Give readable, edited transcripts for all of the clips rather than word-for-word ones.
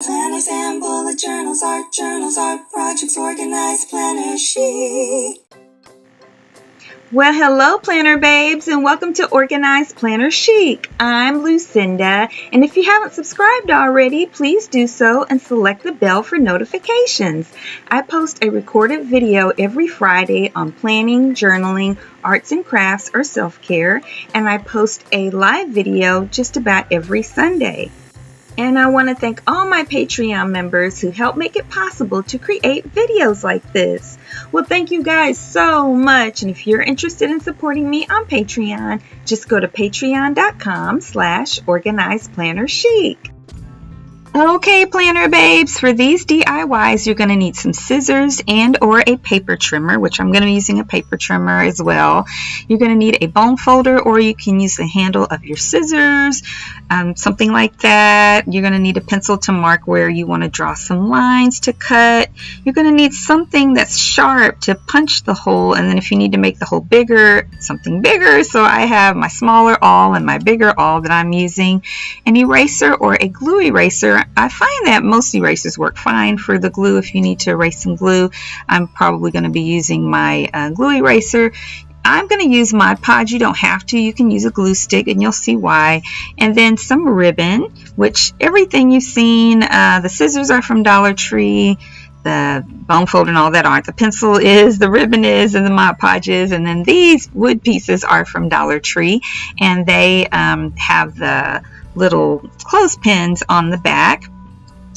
Planners and bullet journals, art projects organized, planner chic. Well, hello, planner babes, and welcome to Organized Planner Chic. I'm Lucinda, and if you haven't subscribed already, please do so and select the bell for notifications. I post a recorded video every Friday on planning, journaling, arts and crafts, or self-care, and I post a live video just about every Sunday. And I want to thank all my Patreon members who help make it possible to create videos like this. Well, thank you guys so much. And if you're interested in supporting me on Patreon, just go to patreon.com/organizedplannerchic. Okay, planner babes, for these DIYs, you're going to need some scissors and or a paper trimmer, which I'm going to be using a paper trimmer as well. You're going to need a bone folder, or you can use the handle of your scissors, something like that. You're going to need a pencil to mark where you want to draw some lines to cut. You're going to need something that's sharp to punch the hole, and then if you need to make the hole bigger, something bigger. So I have my smaller awl and my bigger awl that I'm using, an eraser or a glue eraser. I find that most erasers work fine for the glue. If you need to erase some glue, I'm probably going to be using my glue eraser. I'm going to use Mod Podge. You don't have to. You can use a glue stick, and you'll see why. And then some ribbon, which everything you've seen, the scissors are from Dollar Tree, the bone folder and all that aren't. The pencil is, the ribbon is, and the Mod Podge is. And then these wood pieces are from Dollar Tree, and they have the little clothespins on the back.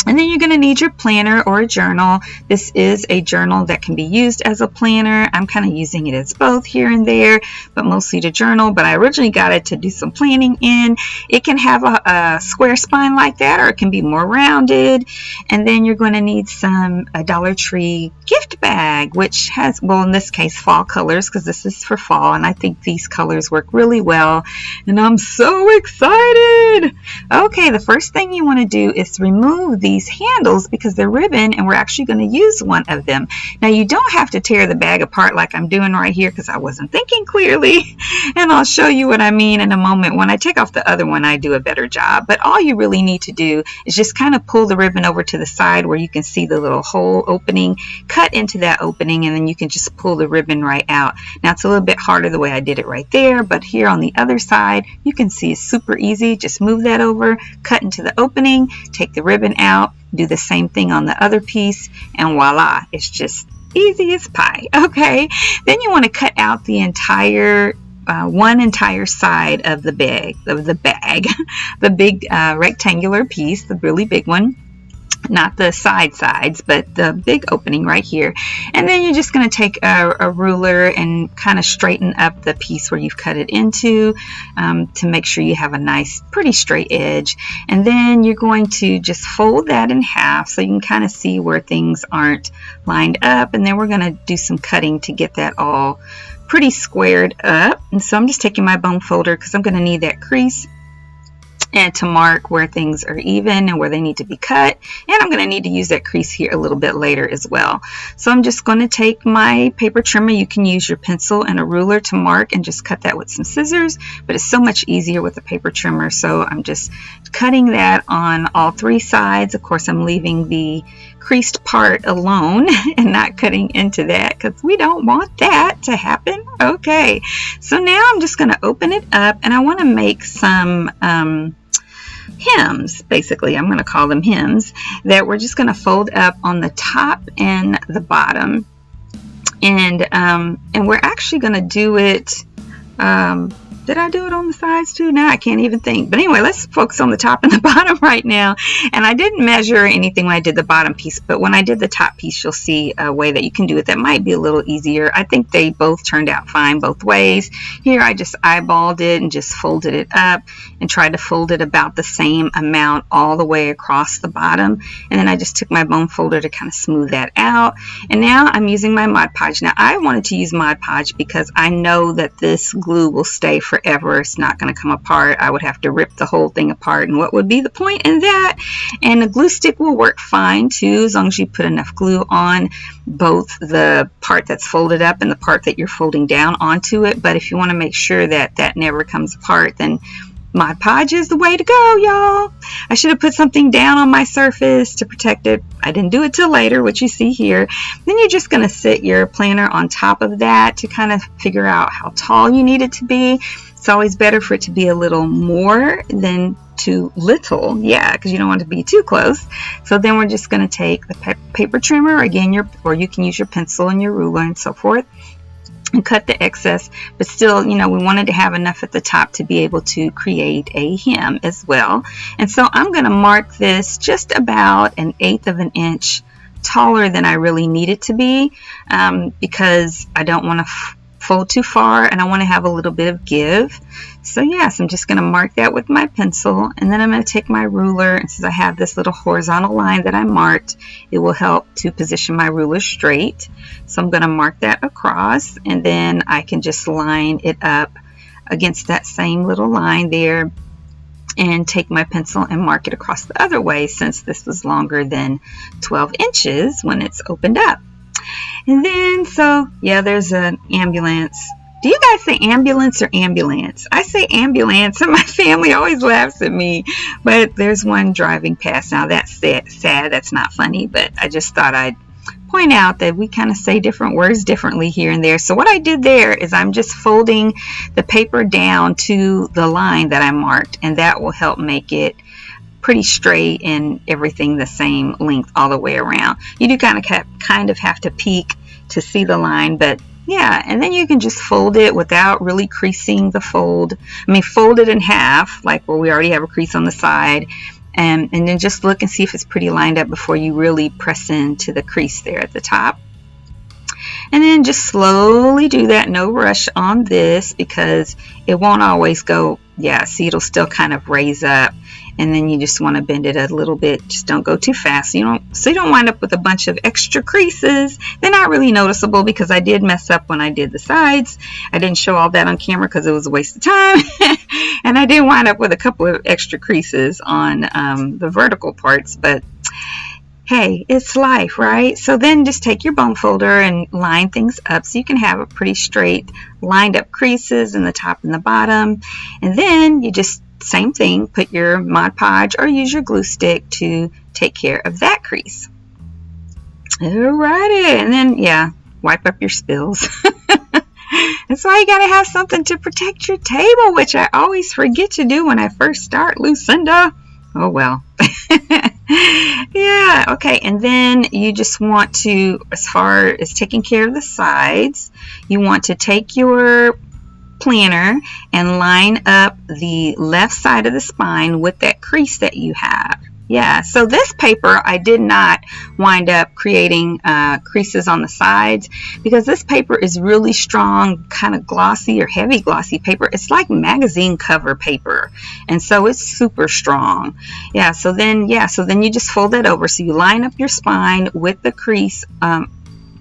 And then you're going to need your planner or a journal. This is a journal that can be used as a planner. I'm kind of using it as both here and there, but mostly to journal. But I originally got it to do some planning in. It can have a square spine like that, or it can be more rounded. And then you're going to need a Dollar Tree gift bag, which has, well, in this case, fall colors, because this is for fall. And I think these colors work really well. And I'm so excited. Okay, the first thing you want to do is remove these handles because they're ribbon, and we're actually going to use one of them. Now, you don't have to tear the bag apart like I'm doing right here because I wasn't thinking clearly, and I'll show you what I mean in a moment. When I take off the other one, I do a better job, but all you really need to do is just kind of pull the ribbon over to the side where you can see the little hole opening, cut into that opening, and then you can just pull the ribbon right out. Now, it's a little bit harder the way I did it right there, but here on the other side, you can see it's super easy. Just move that over, cut into the opening, take the ribbon out, do the same thing on the other piece, and voila, it's just easy as pie. Okay, then you want to cut out the entire one entire side of the bag, the big rectangular piece, the really big one. Not the sides, but the big opening right here. And then you're just going to take a ruler and kind of straighten up the piece where you've cut it into to make sure you have a nice, pretty straight edge. And then you're going to just fold that in half so you can kind of see where things aren't lined up. And then we're going to do some cutting to get that all pretty squared up. And so I'm just taking my bone folder because I'm going to need that crease and to mark where things are even and where they need to be cut. And I'm going to need to use that crease here a little bit later as well. So I'm just going to take my paper trimmer. You can use your pencil and a ruler to mark and just cut that with some scissors, but it's so much easier with a paper trimmer. So I'm just cutting that on all three sides. Of course, I'm leaving the creased part alone and not cutting into that because we don't want that to happen. Okay, so now I'm just going to open it up, and I want to make some hems. Basically, I'm going to call them hems that we're just going to fold up on the top and the bottom, and we're actually going to do it. Did I do it on the sides too? Now I can't even think. But anyway, let's focus on the top and the bottom right now. And I didn't measure anything when I did the bottom piece, but when I did the top piece, you'll see a way that you can do it that might be a little easier. I think they both turned out fine both ways. Here I just eyeballed it and just folded it up and tried to fold it about the same amount all the way across the bottom. And then I just took my bone folder to kind of smooth that out. And now I'm using my Mod Podge. Now I wanted to use Mod Podge because I know that this glue will stay forever. It's not going to come apart. I would have to rip the whole thing apart, and what would be the point in that? And a glue stick will work fine too, as long as you put enough glue on both the part that's folded up and the part that you're folding down onto it. But if you want to make sure that that never comes apart, then Mod Podge is the way to go, y'all. I should have put something down on my surface to protect it. I didn't do it till later, which you see here. Then you're just going to sit your planner on top of that to kind of figure out how tall you need it to be. It's always better for it to be a little more than too little, yeah, because you don't want it to be too close. So then we're just going to take the paper trimmer, again, or you can use your pencil and your ruler and so forth, and cut the excess, but still, we wanted to have enough at the top to be able to create a hem as well. And so I'm going to mark this just about 1/8 of an inch taller than I really need it to be, because I don't want to fold too far and I want to have a little bit of give. So yes, I'm just going to mark that with my pencil, and then I'm going to take my ruler, and since I have this little horizontal line that I marked, it will help to position my ruler straight. So I'm going to mark that across, and then I can just line it up against that same little line there and take my pencil and mark it across the other way, since this was longer than 12 inches when it's opened up. And then, so yeah, there's an ambulance. Do you guys say ambulance or ambulance? I say ambulance, and my family always laughs at me, but there's one driving past. Now that's sad, that's not funny, but I just thought I'd point out that we kind of say different words differently here and there. So what I did there is I'm just folding the paper down to the line that I marked, and that will help make it pretty straight and everything the same length all the way around. You do kind of have to peek to see the line, but yeah, and then you can just fold it without really creasing the fold. Fold it in half, like where we already have a crease on the side, and then just look and see if it's pretty lined up before you really press into the crease there at the top. And then just slowly do that, no rush on this, because it won't always go, yeah, see, it'll still kind of raise up, and then you just want to bend it a little bit. Just don't go too fast, so you don't wind up with a bunch of extra creases. They're not really noticeable because I did mess up when I did the sides. I didn't show all that on camera because it was a waste of time. And I did wind up with a couple of extra creases on the vertical parts, but hey, it's life, right? So then just take your bone folder and line things up so you can have a pretty straight lined up creases in the top and the bottom. And then you just, same thing, put your Mod Podge or use your glue stick to take care of that crease. Alrighty, and then, yeah, wipe up your spills. That's why you gotta have something to protect your table, which I always forget to do when I first start, Lucinda. Oh well. Yeah, okay, and then you just want to, as far as taking care of the sides, you want to take your planner and line up the left side of the spine with that crease that you have. Yeah, so this paper, I did not wind up creating creases on the sides because this paper is really strong, kind of glossy or heavy glossy paper. It's like magazine cover paper, and so it's super strong. Yeah, so then you just fold that over. So you line up your spine with the crease,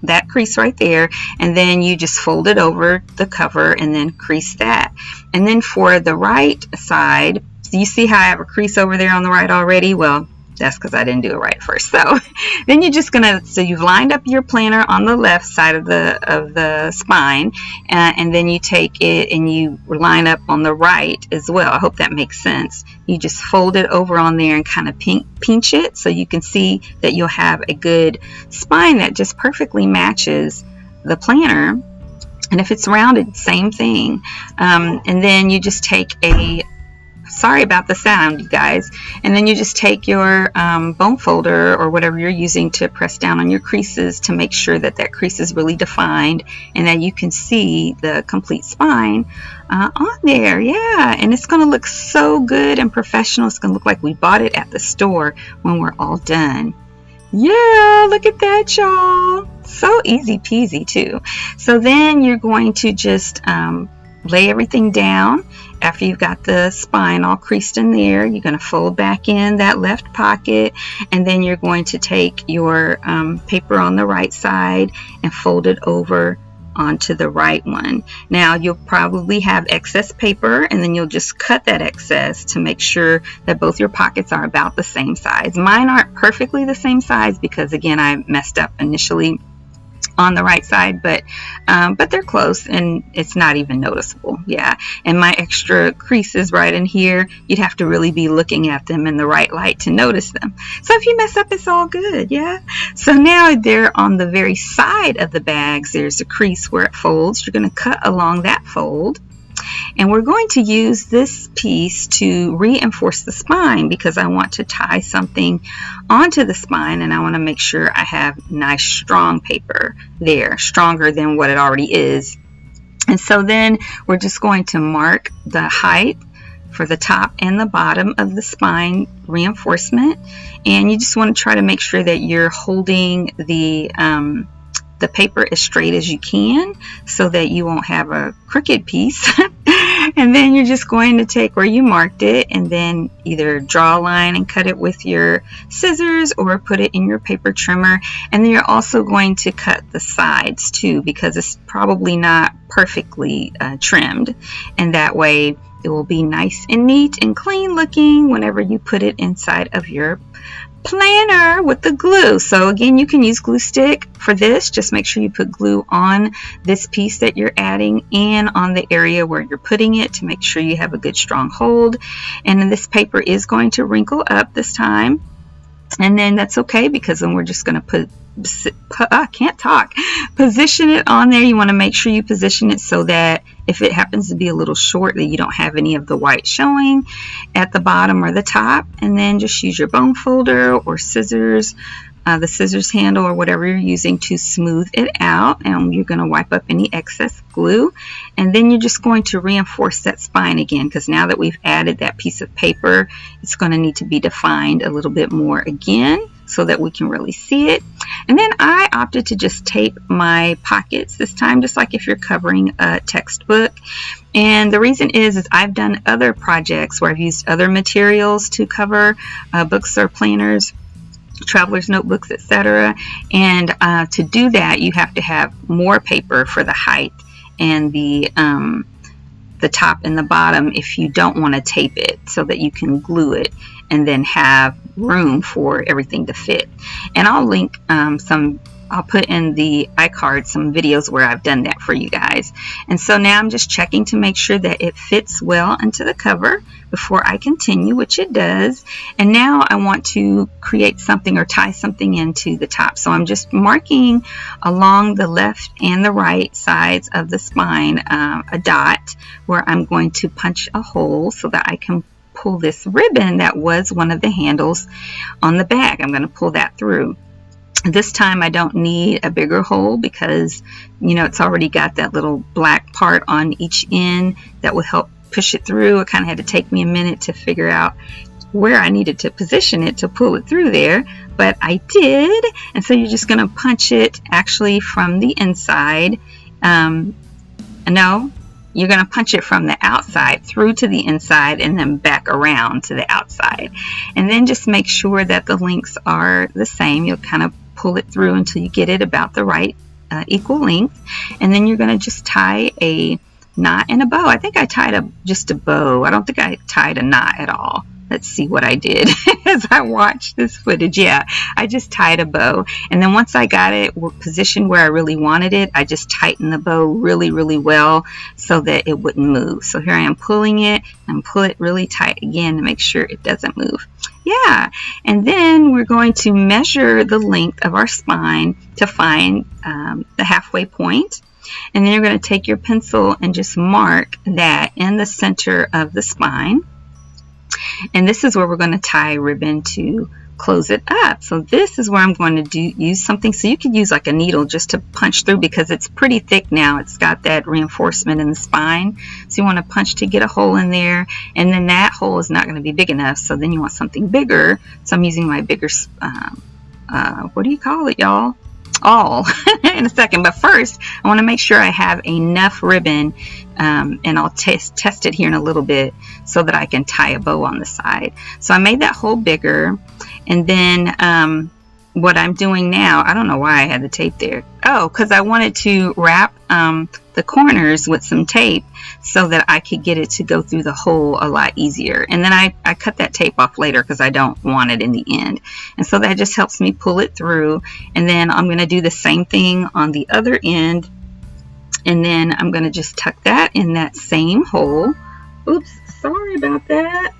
that crease right there, and then you just fold it over the cover and then crease that. And then for the right side, you see how I have a crease over there on the right already? Well, that's because I didn't do it right first. So then you're just gonna, so you've lined up your planner on the left side of the spine, and then you take it and you line up on the right as well. I hope that makes sense. You just fold it over on there and kind of pinch it so you can see that you'll have a good spine that just perfectly matches the planner. And if it's rounded, same thing. And then you just take a, sorry about the sound, you guys. And then you just take your bone folder or whatever you're using to press down on your creases to make sure that that crease is really defined and that you can see the complete spine on there. Yeah, and it's going to look so good and professional. It's going to look like we bought it at the store when we're all done. Yeah, look at that, y'all. So easy peasy too. So then you're going to just lay everything down. After you've got the spine all creased in there, you're going to fold back in that left pocket, and then you're going to take your paper on the right side and fold it over onto the right one. Now you'll probably have excess paper, and then you'll just cut that excess to make sure that both your pockets are about the same size. Mine aren't perfectly the same size because, again, I messed up initially on the right side, but they're close and it's not even noticeable. Yeah, and my extra creases right in here, you'd have to really be looking at them in the right light to notice them. So if you mess up, it's all good. Yeah. So now there on the very side of the bags, there's a crease where it folds. You're going to cut along that fold. And we're going to use this piece to reinforce the spine because I want to tie something onto the spine, and I want to make sure I have nice strong paper there, stronger than what it already is. And so then we're just going to mark the height for the top and the bottom of the spine reinforcement, and you just want to try to make sure that you're holding the paper as straight as you can so that you won't have a crooked piece. And then you're just going to take where you marked it and then either draw a line and cut it with your scissors or put it in your paper trimmer. And then you're also going to cut the sides too, because it's probably not perfectly trimmed, and that way it will be nice and neat and clean looking whenever you put it inside of your planner with the glue. So again, you can use glue stick for this. Just make sure you put glue on this piece that you're adding and on the area where you're putting it to make sure you have a good strong hold. And then this paper is going to wrinkle up this time, and then that's okay because then we're just going to position it on there. You want to make sure you position it so that if it happens to be a little short, that you don't have any of the white showing at the bottom or the top. And then just use your bone folder or scissors, the scissors handle or whatever you're using to smooth it out, and you're going to wipe up any excess glue. And then you're just going to reinforce that spine again, because now that we've added that piece of paper, it's going to need to be defined a little bit more again so that we can really see it. And then I opted to just tape my pockets this time, just like if you're covering a textbook. And the reason is I've done other projects where I've used other materials to cover books or planners, traveler's notebooks, etc. And to do that, you have to have more paper for the height and the top and the bottom if you don't want to tape it, so that you can glue it and then have room for everything to fit. And I'll link I'll put in the iCard some videos where I've done that for you guys. And so now I'm just checking to make sure that it fits well into the cover before I continue, which it does. And now I want to create something or tie something into the top. So I'm just marking along the left and the right sides of the spine a dot where I'm going to punch a hole so that I can pull this ribbon that was one of the handles on the bag. I'm going to pull that through. This time I don't need a bigger hole because, you know, it's already got that little black part on each end that will help push it through. It kind of had to take me a minute to figure out where I needed to position it to pull it through there, but I did. And so you're just going to punch it actually from the inside. No, you're going to punch it from the outside through to the inside and then back around to the outside. And then just make sure that the lengths are the same. You'll kind of pull it through until you get it about the right equal length. And then you're going to just tie a knot and a bow. I think I tied just a bow. I don't think I tied a knot at all. Let's see what I did as I watched this footage. Yeah, I just tied a bow. And then once I got it positioned where I really wanted it, I just tightened the bow really, really well so that it wouldn't move. So here I am pulling it and pull it really tight again to make sure it doesn't move. Yeah, and then we're going to measure the length of our spine to find the halfway point. And then you're going to take your pencil and just mark that in the center of the spine. And this is where we're going to tie ribbon to close it up. So this is where I'm going to use something. So you could use like a needle just to punch through because it's pretty thick now. It's got that reinforcement in the spine. So you want to punch to get a hole in there. And then that hole is not going to be big enough. So then you want something bigger. So I'm using my bigger, what do you call it, y'all? Awl in a second. But first, I want to make sure I have enough ribbon, and I'll test it here in a little bit so that I can tie a bow on the side. So I made that hole bigger, and then what I'm doing now, I don't know why I had the tape there. Oh, because I wanted to wrap the corners with some tape so that I could get it to go through the hole a lot easier. And then I cut that tape off later because I don't want it in the end. And so that just helps me pull it through. And then I'm going to do the same thing on the other end. And then I'm going to just tuck that in that same hole. Oops, sorry about that.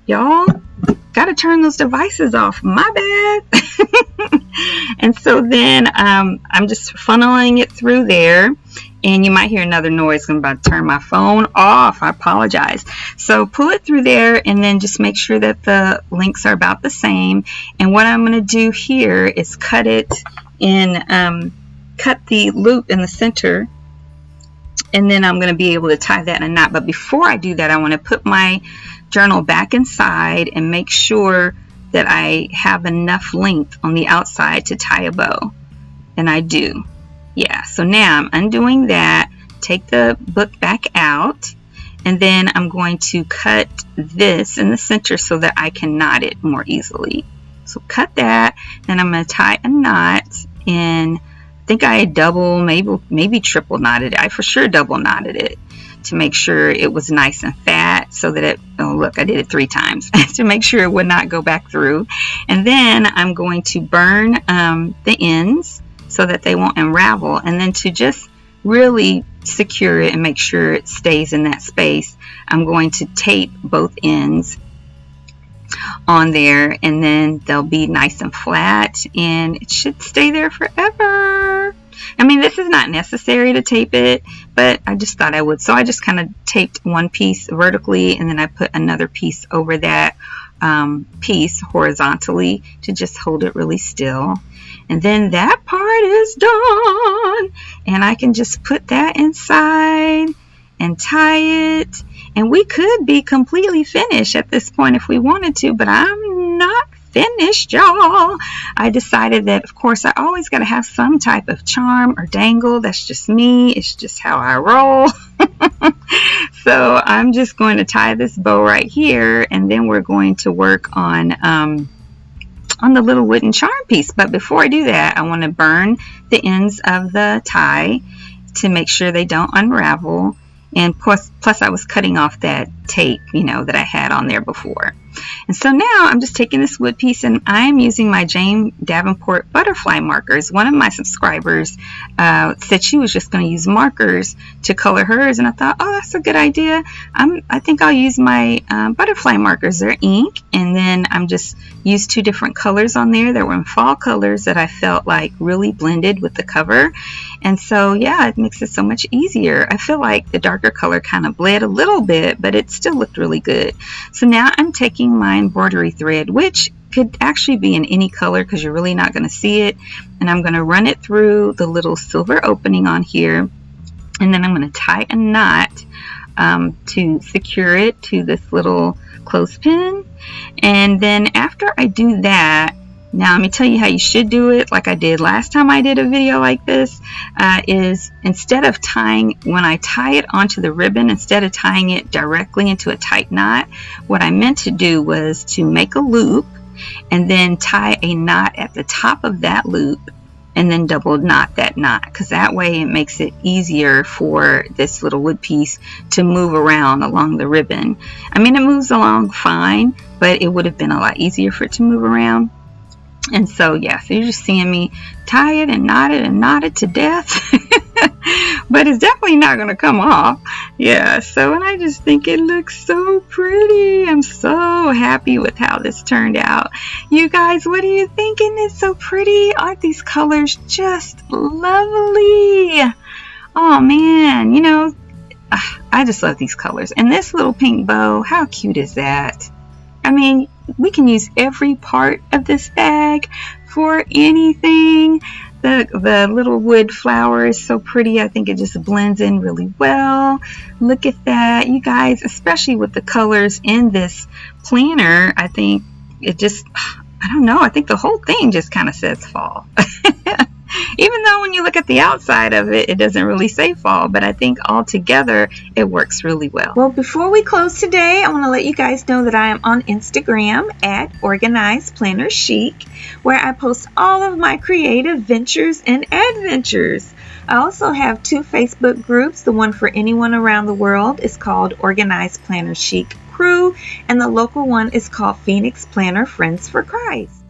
Y'all, gotta turn those devices off. My bad. And so then I'm just funneling it through there. And you might hear another noise. I'm about to turn my phone off. I apologize. So pull it through there and then just make sure that the links are about the same. And what I'm going to do here is cut it in, cut the loop in the center. And then I'm going to be able to tie that in a knot. But before I do that, I want to put my journal back inside and make sure that I have enough length on the outside to tie a bow. And I do. Yeah, so now I'm undoing that, take the book back out, and then I'm going to cut this in the center so that I can knot it more easily. So cut that, then I'm going to tie a knot in, I think I double, maybe triple knotted it. I for sure double knotted it to make sure it was nice and fat so that it, oh look, I did it 3 times to make sure it would not go back through. And then I'm going to burn the ends so that they won't unravel, and then to just really secure it and make sure it stays in that space, I'm going to tape both ends on there, and then they'll be nice and flat and it should stay there forever. I mean, this is not necessary to tape it, but I just thought I would. So I just kind of taped one piece vertically, and then I put another piece over that piece horizontally to just hold it really still. And then that part is done, and I can just put that inside and tie it, and we could be completely finished at this point if we wanted to, but I'm not finished, y'all. I decided that, of course, I always got to have some type of charm or dangle. That's just me. It's just how I roll. So I'm just going to tie this bow right here, and then we're going to work on the little wooden charm piece. But before I do that, I want to burn the ends of the tie to make sure they don't unravel. And plus I was cutting off that tape, you know, that I had on there before. And so now I'm just taking this wood piece, and I'm using my Jane Davenport butterfly markers. One of my subscribers said she was just going to use markers to color hers, and I thought, oh, that's a good idea. I think I'll use my butterfly markers. They're ink, and then I'm just used 2 different colors on there that were in fall colors that I felt like really blended with the cover. And so, yeah, it makes it so much easier. I feel like the darker color kind of bled a little bit, but it still looked really good. So now I'm taking my embroidery thread, which could actually be in any color because you're really not going to see it, and I'm going to run it through the little silver opening on here, and then I'm going to tie a knot to secure it to this little clothespin. And then after I do that, now let me tell you how you should do it, like I did last time I did a video like this, is instead of tying, when I tie it onto the ribbon, instead of tying it directly into a tight knot, what I meant to do was to make a loop and then tie a knot at the top of that loop and then double knot that knot, because that way it makes it easier for this little wood piece to move around along the ribbon. I mean, it moves along fine, but it would have been a lot easier for it to move around. And so, yeah, so you're just seeing me tie it and knot it to death. But it's definitely not going to come off. Yeah, so, and I just think it looks so pretty. I'm so happy with how this turned out. You guys, what do you think? Isn't it so pretty? Aren't these colors just lovely? Oh, man, you know, I just love these colors. And this little pink bow, how cute is that? I mean, we can use every part of this bag for anything. The little wood flower is so pretty. I think it just blends in really well. Look at that, you guys, especially with the colors in this planner. I think it just, I don't know, I think the whole thing just kind of says fall. Even though when you look at the outside of it, it doesn't really say fall, but I think all together it works really well. Well, before we close today, I want to let you guys know that I am on Instagram at Organized Planner Chic, where I post all of my creative ventures and adventures. I also have 2 Facebook groups. The one for anyone around the world is called Organized Planner Chic Crew, and the local one is called Phoenix Planner Friends for Christ.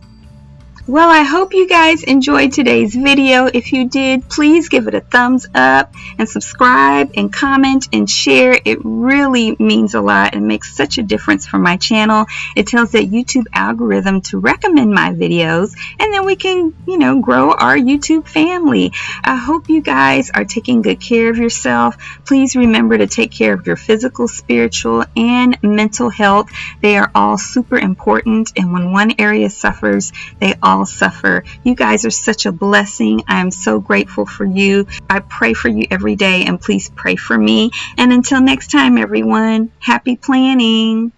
Well, I hope you guys enjoyed today's video. If you did, please give it a thumbs up and subscribe and comment and share. It really means a lot and makes such a difference for my channel. It tells that YouTube algorithm to recommend my videos, and then we can, grow our YouTube family. I hope you guys are taking good care of yourself. Please remember to take care of your physical, spiritual, and mental health. They are all super important, and when one area suffers, they all suffer. You guys are such a blessing. I am so grateful for you. I pray for you every day, and please pray for me. And until next time, everyone, happy planning.